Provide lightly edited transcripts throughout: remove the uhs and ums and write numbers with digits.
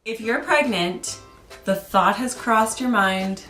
If you're pregnant, the thought has crossed your mind,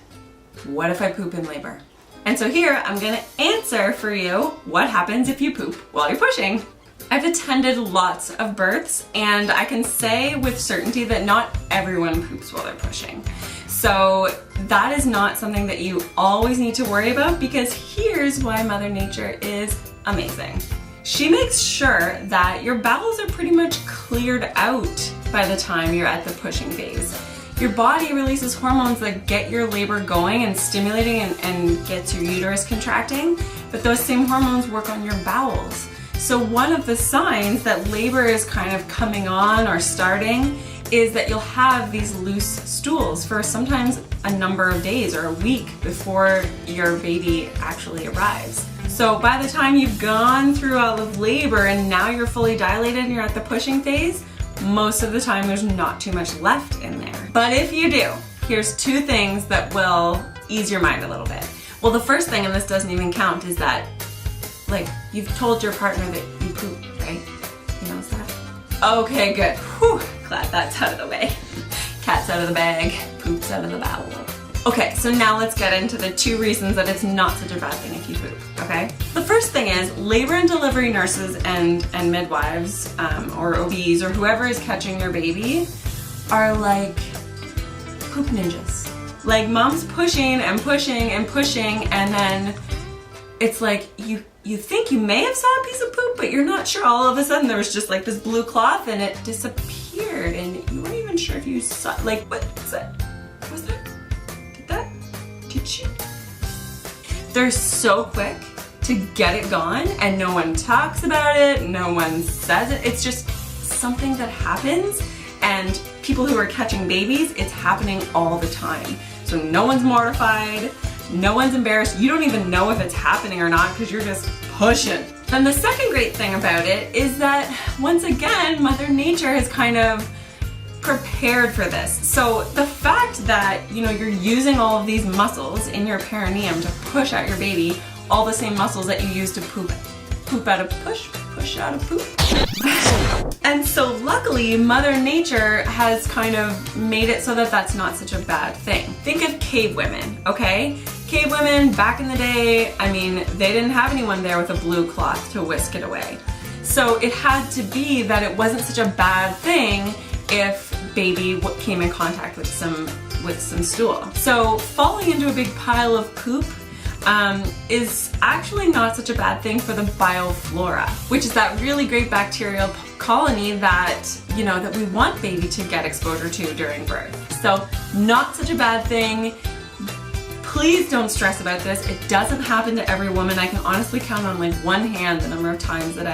what if I poop in labor? And so here, I'm gonna answer for you what happens if you poop while you're pushing. I've attended lots of births, and I can say with certainty that not everyone poops while they're pushing. So that is not something that you always need to worry about, because here's why Mother Nature is amazing. She makes sure that your bowels are pretty much cleared out by the time you're at the pushing phase. Your body releases hormones that get your labor going and stimulating and gets your uterus contracting, but those same hormones work on your bowels. So one of the signs that labor is kind of coming on or starting is that you'll have these loose stools for sometimes a number of days or a week before your baby actually arrives. So by the time you've gone through all of labor and now you're fully dilated and you're at the pushing phase, most of the time there's not too much left in there. But if you do, here's two things that will ease your mind a little bit. Well, the first thing, and this doesn't even count, is that you've told your partner that you poop, right? He knows that? Okay, good. Whew, glad that's out of the way. Cat's out of the bag, poop's out of the bowel. Okay, so now let's get into the two reasons that it's not such a bad thing if you poop, okay? The first thing is labor and delivery nurses and midwives or OBs or whoever is catching your baby are like poop ninjas. Like mom's pushing and pushing and pushing, and then it's like you think you may have saw a piece of poop, but you're not sure. All of a sudden there was just like this blue cloth and it disappeared and you weren't even sure if you saw, like, what was that? Was that? Did you? They're so quick to get it gone and no one talks about it, no one says it. It's just something that happens, and people who are catching babies, it's happening all the time. So no one's mortified, no one's embarrassed. You don't even know if it's happening or not because you're just pushing. And the second great thing about it is that once again, Mother Nature has kind of prepared for this. So the fact that, you're using all of these muscles in your perineum to push out your baby, all the same muscles that you use to poop out of push out of poop. And so luckily, Mother Nature has kind of made it so that that's not such a bad thing. Think of cave women, okay? Cave women back in the day, I mean, they didn't have anyone there with a blue cloth to whisk it away. So it had to be that it wasn't such a bad thing if baby came in contact with some stool. So falling into a big pile of poop is actually not such a bad thing for the bioflora, which is that really great bacterial colony that, that we want baby to get exposure to during birth. So not such a bad thing. Please don't stress about this. It doesn't happen to every woman. I can honestly count on like one hand the number of times that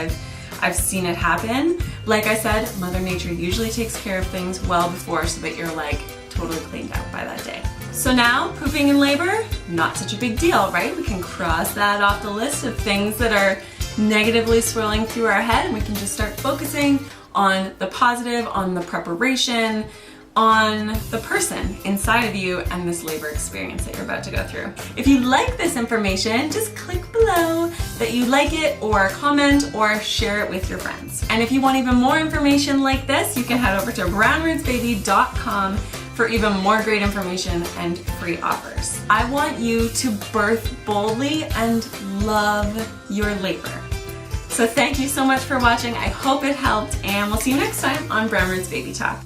I've seen it happen. Like I said, Mother Nature usually takes care of things well before so that you're like totally cleaned out by that day. So now, pooping in labor, not such a big deal, right? We can cross that off the list of things that are negatively swirling through our head, and we can just start focusing on the positive, on the preparation, on the person inside of you and this labor experience that you're about to go through. If you like this information, just click below that you like it, or comment or share it with your friends. And if you want even more information like this, you can head over to brownrootsbaby.com for even more great information and free offers. I want you to birth boldly and love your labor. So thank you so much for watching. I hope it helped, and we'll see you next time on Brown Roots Baby Talk.